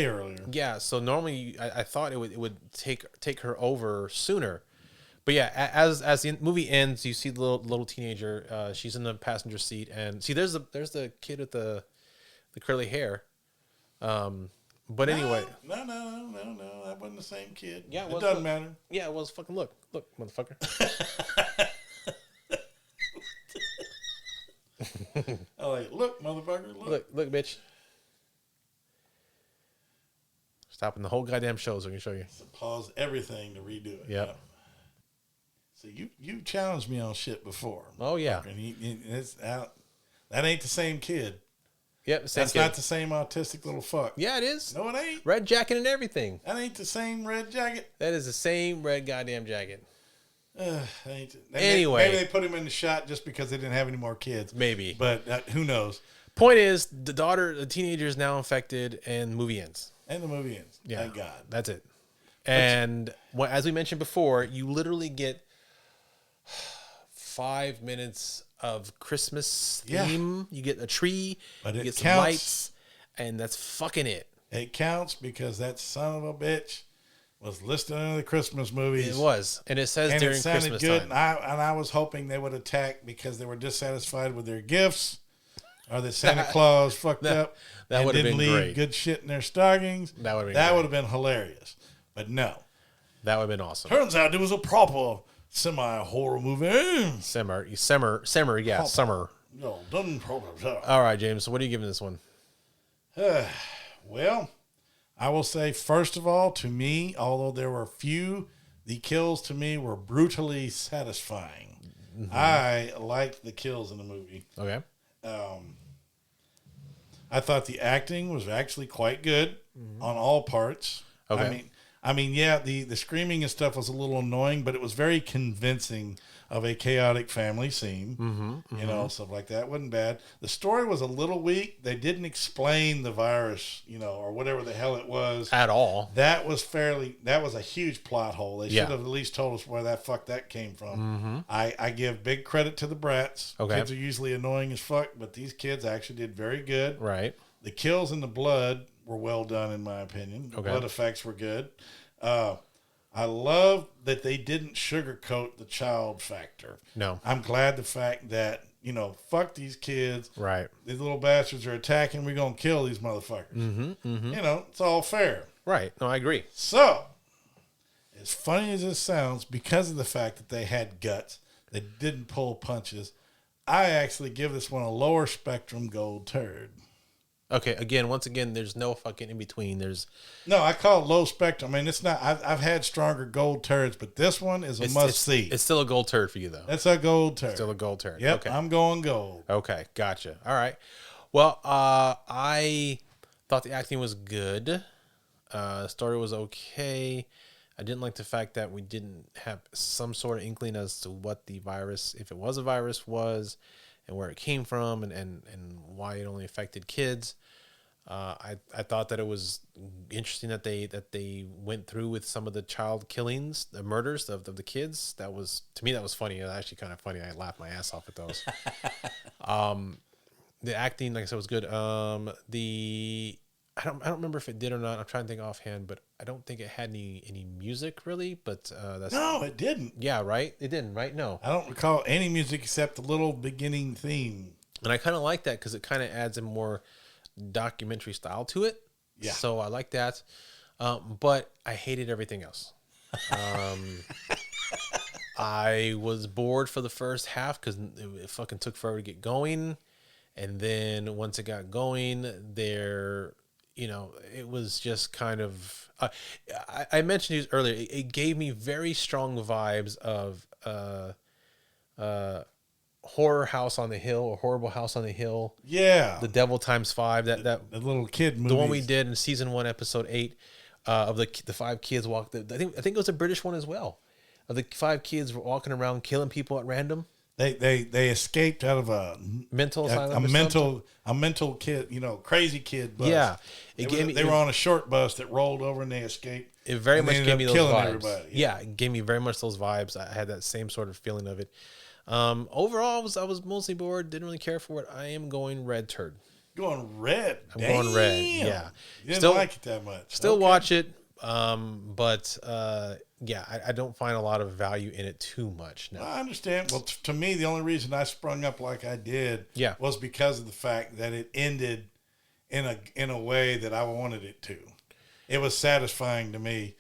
earlier. Yeah, so normally I thought it would take her over sooner. But yeah, as the movie ends, you see the little teenager. She's in the passenger seat, and see there's the kid with the curly hair. But anyway, no, that wasn't the same kid. Yeah, it doesn't matter. Yeah, it was fucking look, motherfucker. I'm like, look, motherfucker, look, bitch. Stopping the whole goddamn show so I can show you. So pause everything to redo it. Yep. So you challenged me on shit before. Oh yeah. And it's out. That ain't the same kid. Yep, same That's kid. not the same autistic little fuck. Yeah, it is. No, it ain't. Red jacket and everything. That ain't the same red jacket. That is the same red goddamn jacket. Anyway, maybe they put him in the shot just because they didn't have any more kids. Maybe, but who knows? Point is, the teenager is now infected, and the movie ends. Yeah, thank God. That's it. And as we mentioned before, you literally get 5 minutes of Christmas theme. You get a tree, but you it get some counts. lights, and that's fucking it. It counts because that son of a bitch was listed in the Christmas movies. It was, and it says during Christmas good. time. And I was hoping they would attack because they were dissatisfied with their gifts, or that Santa Claus fucked up. That would have been leave great. Good shit in their stockings. That would have been hilarious. But no, that would have been awesome. Turns out it was a proper semi-horror movie. Summer, yeah, summer. No, done proper. All right, James. So what are you giving this one? Well, I will say, first of all, to me, although there were few, the kills to me were brutally satisfying. Mm-hmm. I liked the kills in the movie. Okay. I thought the acting was actually quite good on all parts. Okay. I mean, yeah, the screaming and stuff was a little annoying, but it was very convincing of a chaotic family scene. Stuff like that. Wasn't bad. The story was a little weak. They didn't explain the virus, or whatever the hell it was. At all. That was a huge plot hole. They should have at least told us where that came from. I give big credit to the brats. Okay. Kids are usually annoying as fuck, but these kids actually did very good. Right. The kills and the blood were well done, in my opinion. The blood effects were good. I love that they didn't sugarcoat the child factor. No. I'm glad the fact that, fuck these kids. Right. These little bastards are attacking. We're going to kill these motherfuckers. It's all fair. Right. No, I agree. So, as funny as this sounds, because of the fact that they had guts, they didn't pull punches, I actually give this one a lower spectrum gold turd. Okay, once again, there's no fucking in between. No, I call it low spectrum. I mean, it's not. I've had stronger gold turds, but this one is a must see. It's still a gold turd for you, though. It's a gold turd. Still a gold turd. Yep, okay. I'm going gold. Okay, gotcha. All right. Well, I thought the acting was good. The story was okay. I didn't like the fact that we didn't have some sort of inkling as to what the virus, if it was a virus, was, and where it came from, and why it only affected kids. I thought that it was interesting that they went through with some of the child killings, the murders of the kids. That was, to me, that was funny. It was actually kind of funny. I laughed my ass off at those. The acting, like I said, was good. I don't remember if it did or not. I'm trying to think offhand, but I don't think it had any music really. But that's No, it didn't. yeah, right. It didn't, right? No. I don't recall any music except the little beginning theme. And I kind of like that because it kind of adds a more documentary style to it. Yeah. So I like that. But I hated everything else. I was bored for the first half because it fucking took forever to get going. And then once it got going, it was just kind of. I mentioned these earlier. It gave me very strong vibes of Horror House on the Hill or Horrible House on the Hill. Yeah. The Devil Times 5. The little kid movie. The one we did in season 1, episode 8, of the 5 kids walk. I think it was a British one as well. Of the 5 kids walking around killing people at random. They escaped out of a mental asylum. A mental kid, crazy kid bus. Yeah, They were on a short bus that rolled over and they escaped. It very much gave me those vibes. Everybody. Yeah, it gave me very much those vibes. I had that same sort of feeling of it. Overall, I was mostly bored. Didn't really care for it. I am going red turd. Going red. I'm going red. Yeah, you didn't like it that much. Still watch it. But I don't find a lot of value in it too much. No. I understand. Well, to me, the only reason I sprung up like I did was because of the fact that it ended in a way that I wanted it to. It was satisfying to me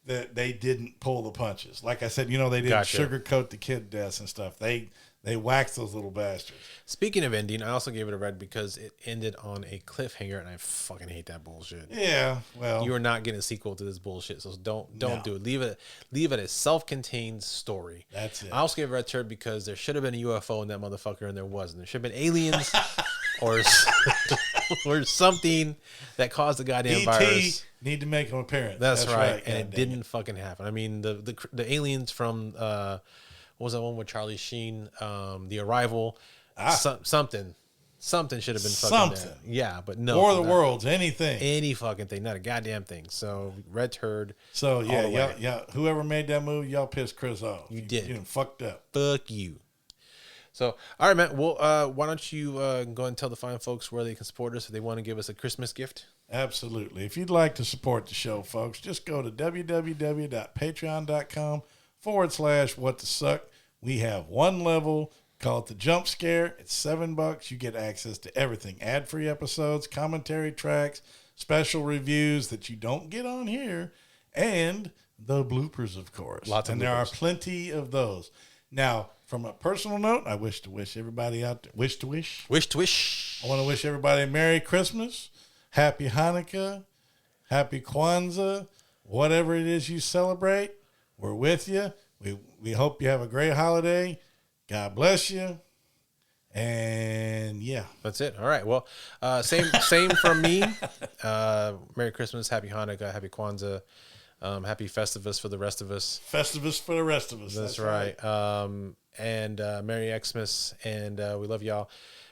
that they didn't pull the punches. Like I said, they didn't sugarcoat the kid deaths and stuff. They waxed those little bastards. Speaking of ending, I also gave it a red because it ended on a cliffhanger, and I fucking hate that bullshit. Yeah, well, you are not getting a sequel to this bullshit, so don't do it. Leave it a self-contained story. That's it. I also gave it a red turd because there should have been a UFO in that motherfucker, and there wasn't. There should have been aliens or something that caused the goddamn virus. Need to make an appearance. That's right, and it didn't fucking happen. I mean, the aliens from what was that one with Charlie Sheen? The Arrival. Something should have been fucking there. Yeah, but no. War of the Worlds, anything. Any fucking thing, not a goddamn thing. So red turd. So yeah. Whoever made that movie, y'all pissed Chris off. You did. You done fucked up. Fuck you. So, all right, man. Well, why don't you go and tell the fine folks where they can support us if they want to give us a Christmas gift? Absolutely. If you'd like to support the show, folks, just go to www.patreon.com/whatthesuck. We have one level. Call it the Jump Scare. It's $7. You get access to everything. Ad-free episodes, commentary tracks, special reviews that you don't get on here, and the bloopers, of course. Lots of bloopers. There are plenty of those. Now, from a personal note, I wish to wish everybody out there. Wish to wish. Wish to wish. I want to wish everybody a Merry Christmas, Happy Hanukkah, Happy Kwanzaa, whatever it is you celebrate. We're with you. We hope you have a great holiday. God bless you. And yeah. That's it. All right. Well, same from me. Merry Christmas, Happy Hanukkah, Happy Kwanzaa, Happy Festivus for the rest of us. Festivus for the rest of us. That's right. And Merry Xmas, and we love y'all.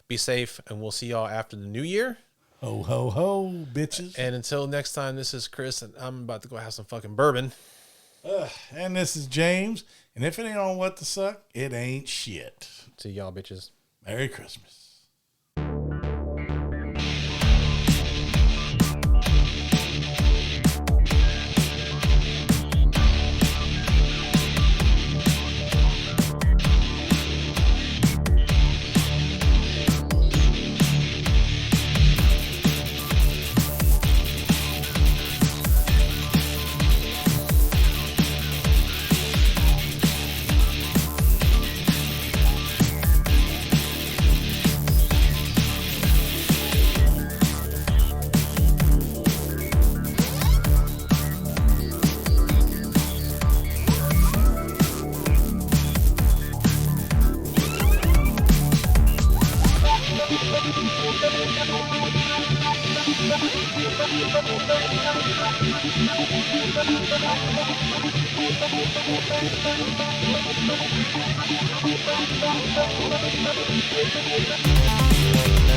Be safe, and we'll see y'all after the new year. Ho, ho, ho, bitches. And until next time, this is Chris, and I'm about to go have some fucking bourbon. And this is James, and if it ain't on What the Suck, it ain't shit. See y'all, bitches. Merry Christmas. Thank you.